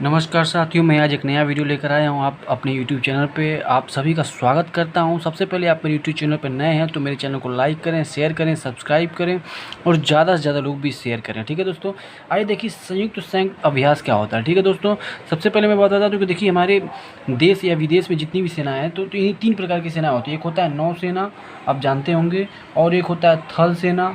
नमस्कार साथियों, मैं आज एक नया वीडियो लेकर आया हूँ आप अपने YouTube चैनल पे। आप सभी का स्वागत करता हूँ। सबसे पहले आप मेरे YouTube चैनल पर नए हैं तो मेरे चैनल को लाइक करें, शेयर करें, सब्सक्राइब करें और ज़्यादा से ज़्यादा लोग भी शेयर करें। ठीक है दोस्तों, आइए देखिए संयुक्त सैन्य अभ्यास क्या होता है। ठीक है दोस्तों, सबसे पहले मैं बताता हूँ कि देखिए हमारे देश या विदेश में जितनी भी सेनाएँ हैं तो ये 3 प्रकार की सेना होती है। एक होता है नौसेना, आप जानते होंगे, और एक होता है थल सेना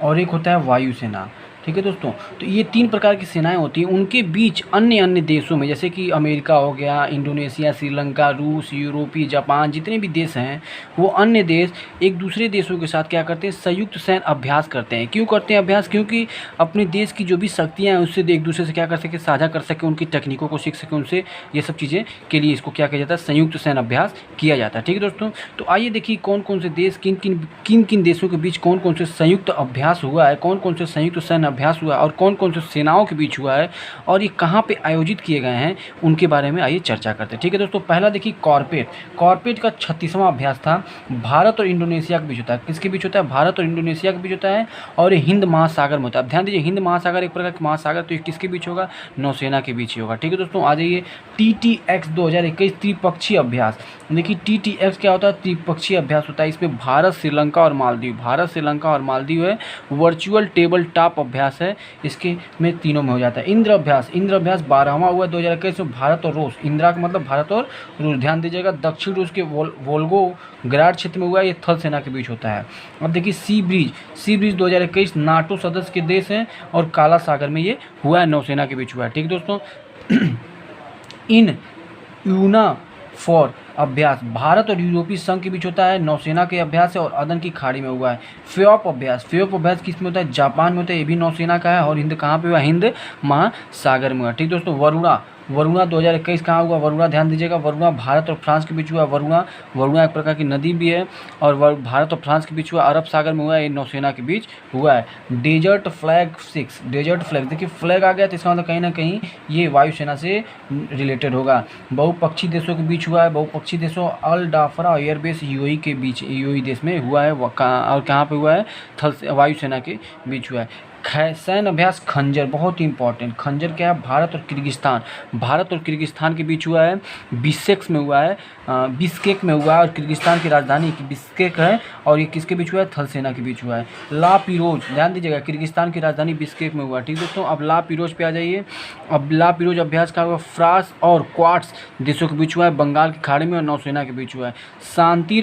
और एक होता है वायुसेना। ठीक है दोस्तों, तो ये 3 प्रकार की सेनाएं होती हैं। उनके बीच अन्य अन्य देशों में, जैसे कि अमेरिका हो गया, इंडोनेशिया, श्रीलंका, रूस, यूरोपीय, जापान, जितने भी देश हैं वो अन्य देश एक दूसरे देशों के साथ क्या करते हैं, संयुक्त सैन्य अभ्यास करते हैं। क्यों करते हैं अभ्यास? क्योंकि अपने देश की जो भी शक्तियाँ हैं उससे एक दूसरे से क्या कर सके, साझा कर सके, उनकी तकनीकों को सीख सके, उनसे ये सब चीज़ें के लिए इसको क्या किया जाता है, संयुक्त सैन्य अभ्यास किया जाता है। ठीक है दोस्तों, तो आइए देखिए कौन कौन से देश, किन किन देशों के बीच कौन कौन से संयुक्त अभ्यास हुआ है, कौन कौन से संयुक्त सैन्य अभ्यास हुआ है और कौन कौन से सेनाओं के बीच हुआ है और ये कहाँ पे आयोजित किए गए हैं, उनके बारे में आइए चर्चा करते हैं। ठीक है दोस्तों, पहला देखिए कॉर्पेट का 36वां अभ्यास था। भारत और इंडोनेशिया के बीच होता है। किसके बीच होता है? भारत और इंडोनेशिया के बीच होता है और ये हिंद महासागर में होता है। अब ध्यान दीजिए, हिंद महासागर एक प्रकार का महासागर, तो ये किसके बीच होगा? नौसेना के बीच ही होगा। ठीक है दोस्तों, आ जाइए TTX 2021 त्रिपक्षीय अभ्यास। देखिए TTX क्या होता है? त्रिपक्षीय अभ्यास होता है। इसमें भारत, श्रीलंका और मालदीव है। वर्चुअल टेबल टॉप अभ्यास है, इसके में तीनों में हो जाता है। इंद्र अभ्यास 12वां हुआ 2021 में। भारत और रूस, इंदिरा का मतलब भारत और रूस, ध्यान दीजिएगा। दक्षिण रूस के वोल्गोग्राड क्षेत्र में हुआ, ये थल सेना के बीच होता है। अब देखिए सी ब्रिज 2021 नाटो सदस्य के देश हैं और काला सागर में ये हुआ है, नौसेना के बीच हुआ है। ठीक दोस्तों, इन यूना फॉर अभ्यास भारत और यूरोपीय संघ के बीच होता है, नौसेना के अभ्यास है और अदन की खाड़ी में हुआ है। फ्योप अभ्यास किस में होता है? जापान में होता है, ये भी नौसेना का है। और हिंद कहाँ पे हुआ? हिंद महासागर में हुआ। ठीक दोस्तों, वरुणा 2021 कहाँ हुआ? वरुणा ध्यान दीजिएगा, वरुणा भारत और फ्रांस के बीच हुआ। वरुणा एक प्रकार की नदी भी है और भारत और फ्रांस के बीच हुआ, अरब सागर में हुआ, ये नौसेना के बीच हुआ है। डेजर्ट फ्लैग देखिए फ्लैग आ गया तो इसका मतलब कहीं ना कहीं ये वायुसेना से रिलेटेड होगा। बहुपक्षीय देशों के बीच हुआ है। बहुपक्षीय देशों अल डाफरा एयरबेस यूएई के बीच, यूएई देश में हुआ है। और कहाँ पे हुआ है? वायुसेना के बीच हुआ है। सैन्य अभ्यास खंजर, बहुत ही इंपॉर्टेंट। खंजर क्या है? भारत और किर्गिस्तान के बीच हुआ है। बिस्केक में हुआ है, और किर्गिस्तान की राजधानी बिस्केक है। और ये किसके बीच हुआ है? थल सेना के बीच हुआ है। ला पिरोज, ध्यान दीजिएगा, किर्गिस्तान की राजधानी बिस्केक में हुआ। ठीक दोस्तों, अब ला पिरोज पे आ जाइए। अब ला पिरोज अभ्यास का हुआ फ्रांस और क्वार्ट्स देशों के बीच हुआ है, बंगाल की खाड़ी में और नौसेना के बीच हुआ है। शांति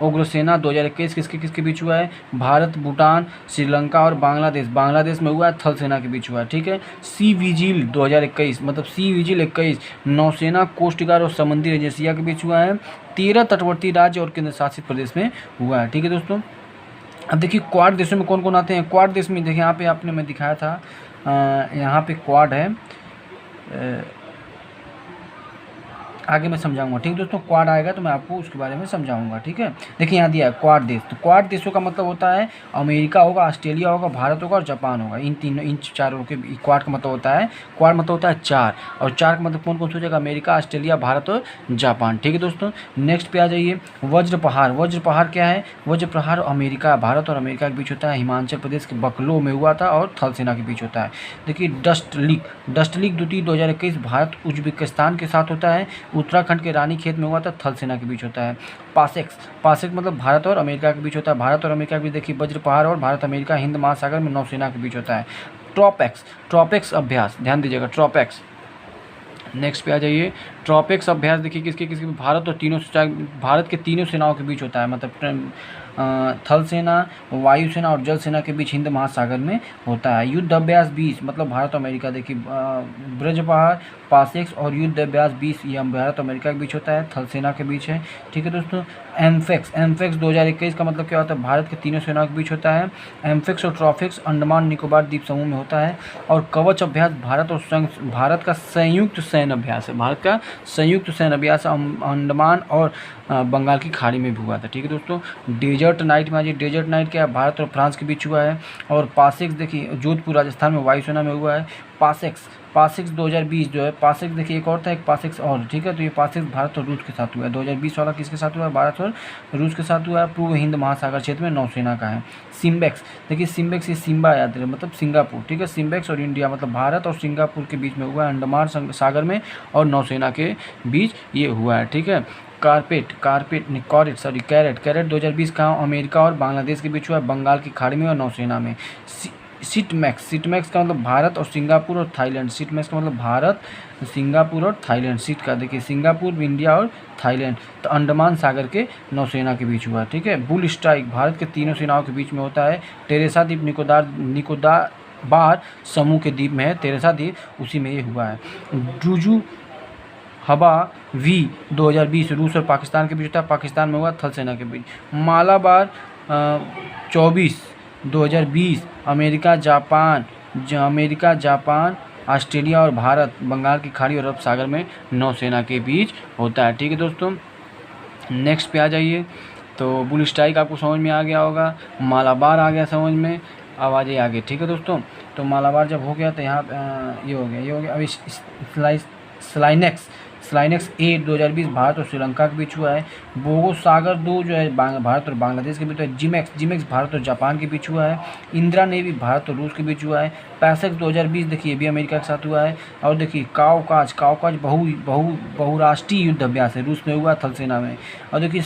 उग्रसेना 2021 किसके बीच हुआ है? भारत, भूटान, श्रीलंका और बांग्लादेश में हुआ है, थल सेना के बीच हुआ है। ठीक है। सी विजिल 21 नौसेना, कोस्ट गार्ड और समुद्री एजेंसिया के बीच हुआ है। 13 तटवर्ती राज्य और केंद्र शासित प्रदेश में हुआ है। ठीक है दोस्तों, अब देखिए क्वाड देशों में कौन कौन आते हैं। क्वाड देश में देखिए यहाँ पे आपने मैं दिखाया था, यहाँ पे क्वाड है, आगे मैं समझाऊंगा। ठीक दोस्तों, क्वाड आएगा तो मैं आपको उसके बारे में समझाऊंगा। ठीक है, देखिए यहाँ दिया है क्वाड देश। तो क्वाड देशों का मतलब होता है अमेरिका होगा, ऑस्ट्रेलिया होगा, भारत होगा और जापान होगा। इन चारों के क्वाड का मतलब होता है, क्वाड मतलब होता है 4, और 4 का मतलब कौन कौन सा हो जाएगा? अमेरिका, ऑस्ट्रेलिया, भारत और जापान। ठीक है दोस्तों, नेक्स्ट पे आ जाइए। वज्रप्रहार क्या है? वज्रप्रहार अमेरिका, भारत और अमेरिका के बीच होता है, हिमाचल प्रदेश के बकलो में हुआ था और थल सेना के बीच होता है। देखिए डस्ट लीग द्वितीय 2021 भारत उज्बेकिस्तान के साथ होता है, उत्तराखंड के रानीखेत में हुआ था, थल सेना के बीच होता है। पासेक्स मतलब भारत और अमेरिका के बीच होता है, भारत और अमेरिका के बीच देखिए वज्रप्रहार और भारत अमेरिका हिंद महासागर में नौसेना के बीच होता है। ट्रॉपेक्स अभ्यास, ध्यान दीजिएगा, ट्रॉपेक्स। नेक्स्ट पे आ जाइए। ट्रॉपेक्स अभ्यास देखिए किसके भारत के तीनों सेनाओं के बीच होता है, मतलब थल सेना, वायुसेना और जल सेना के बीच हिंद महासागर में होता है। युद्ध अभ्यास 20 मतलब भारत अमेरिका, देखिए ब्रजपहार, पासेक्स और युद्ध अभ्यास 20 ये भारत अमेरिका के बीच होता है, थल सेना के बीच है। ठीक है दोस्तों, एम्फेक्स 2021 का मतलब क्या होता है? भारत के तीनों सेनाओं के बीच होता है। एम्फेक्स और ट्रॉफेक्स अंडमान निकोबार द्वीप समूह में होता है। और कवच अभ्यास भारत का संयुक्त सैन्य अभ्यास है, अंडमान और बंगाल की खाड़ी में भी हुआ था। ठीक है दोस्तों, डेजर्ट नाइट में आज डेजर्ट नाइट क्या है, भारत और फ्रांस के बीच हुआ है। और पासेक्स देखिए जोधपुर राजस्थान में वायुसेना में हुआ है। पासेक्स 2020 जो है, पासेक्स देखिए एक और था, एक पासेक्स और, ठीक है। तो ये पासेक्स भारत और रूस के साथ हुआ है। 2020 वाला किसके साथ हुआ है, भारत और रूस के साथ हुआ है। पूर्व हिंद महासागर क्षेत्र में नौसेना का है। सिम्बेक्स देखिए, सिम्बेक्स ये सिम्बा याद रहे मतलब सिंगापुर, ठीक है। सिम्बेक्स और इंडिया मतलब भारत और सिंगापुर के बीच में हुआ है, अंडमान सागर में और नौसेना के बीच ये हुआ है, ठीक है। कैरेट 2020 का अमेरिका और बांग्लादेश के बीच हुआ है, बंगाल की खाड़ी में और नौसेना में। सिटमैक्स का मतलब भारत और सिंगापुर और थाईलैंड। सिटमैक्स का मतलब भारत, सिंगापुर और थाईलैंड। सीट का देखिए सिंगापुर, इंडिया और थाईलैंड। तो अंडमान सागर के नौसेना के बीच हुआ, ठीक है। बुल स्ट्राइक भारत के तीनों सेनाओं के बीच में होता है। टेरेसा द्वीप निकोबार समूह के द्वीप में है टेरेसा द्वीप, उसी में ये हुआ है। जुजू हवा वी 2020 रूस और पाकिस्तान के बीच होता है, पाकिस्तान में हुआ थल सेना के बीच। मालाबार 24 2020 अमेरिका जापान ऑस्ट्रेलिया और भारत, बंगाल की खाड़ी और अरब सागर में नौसेना के बीच होता है, ठीक है दोस्तों। नेक्स्ट पे आ जाइए। तो बुल स्ट्राइक आपको समझ में आ गया होगा, मालाबार आ गया समझ में, अब आ जाइए आगे, ठीक है दोस्तों। तो मालाबार जब हो गया तो यहाँ ये हो गया। अब स्लाइनेक्स 8 2020 भारत और श्रीलंका के बीच हुआ है। बोगो सागर 2 जो है भारत और बांग्लादेश के बीच हुआ है। जिमेक्स भारत और जापान के बीच हुआ है। इंदिरा नेवी भारत और रूस के बीच हुआ है। पैसेक्स 2020 देखिए ये भी अमेरिका के साथ हुआ है। और देखिए काउकाज बहुराष्ट्रीय युद्ध अभ्यास है, रूस में हुआ थल सेना में। और देखिए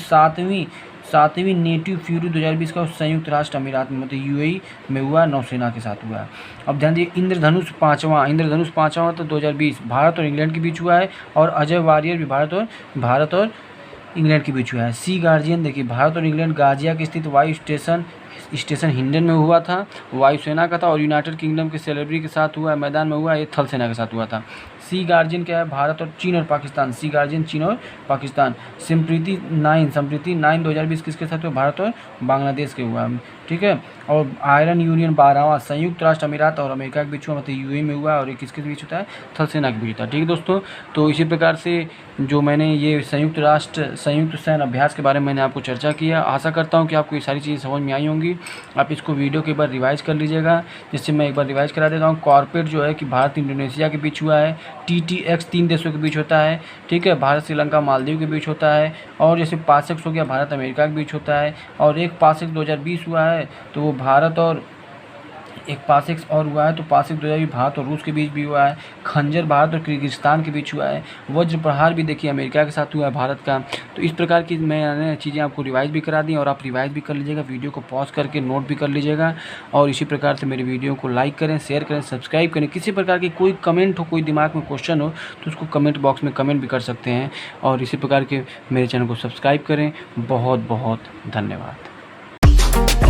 सातवीं नेटिव फ्यूरी 2020 का संयुक्त राष्ट्र अमीरात में मतलब यूएई में हुआ, नौसेना के साथ हुआ है। अब ध्यान दीजिए इंद्रधनुष पाँचवां तो 2020 भारत और इंग्लैंड के बीच हुआ है। और अजय वारियर भी भारत और इंग्लैंड के बीच हुआ है। सी गार्जियन देखिए भारत और इंग्लैंड गाजिया के स्थित वायु स्टेशन हिंडन में हुआ था, वायुसेना का था। और यूनाइटेड किंगडम के सेलेब्री के साथ हुआ है, मैदान में हुआ, ये थल सेना के साथ हुआ था। सी गार्जियन क्या है, भारत और चीन और पाकिस्तान। सी गार्जियन चीन और पाकिस्तान। संप्रीति 9 2020 किसके साथ हुआ, भारत और बांग्लादेश के हुआ, ठीक है। और आयरन यूनियन 12वां संयुक्त राष्ट्र अमीरात और अमेरिका के बीच हुआ मतलब यूएई में हुआ। और ये किसके बीच होता है, थल सेना के बीच होता है, ठीक है दोस्तों। तो इसी प्रकार से जो मैंने ये संयुक्त सैन्य अभ्यास के बारे में मैंने आपको चर्चा किया। आशा करता हूँ कि आपको ये सारी चीज़ें समझ में आई होंगी। आप इसको वीडियो के बाद रिवाइज कर लीजिएगा, जिससे मैं एक बार रिवाइज करा देता हूँ। कॉर्पेट जो है कि भारत इंडोनेशिया के बीच हुआ है। TTX 3 देशों के बीच होता है, ठीक है। भारत श्रीलंका मालदीव के बीच होता है। और जैसे पासेक्स हो गया भारत अमेरिका के बीच होता है। और एक पासेक्स 2020 हुआ है तो वो भारत और एक पासेक्स और हुआ है तो पासेक्स 2020 भारत और रूस के बीच भी हुआ है। खंजर भारत और किर्गिस्तान के बीच हुआ है। वज्र प्रहार भी देखिए अमेरिका के साथ हुआ है भारत का। तो इस प्रकार की मैंने चीज़ें आपको रिवाइज भी करा दी और आप रिवाइज भी कर लीजिएगा, वीडियो को पॉज करके नोट भी कर लीजिएगा। और इसी प्रकार से मेरी वीडियो को लाइक करें, शेयर करें, सब्सक्राइब करें। किसी प्रकार की कोई कमेंट हो, कोई दिमाग में क्वेश्चन हो तो उसको कमेंट बॉक्स में कमेंट भी कर सकते हैं। और इसी प्रकार के मेरे चैनल को सब्सक्राइब करें। बहुत बहुत धन्यवाद।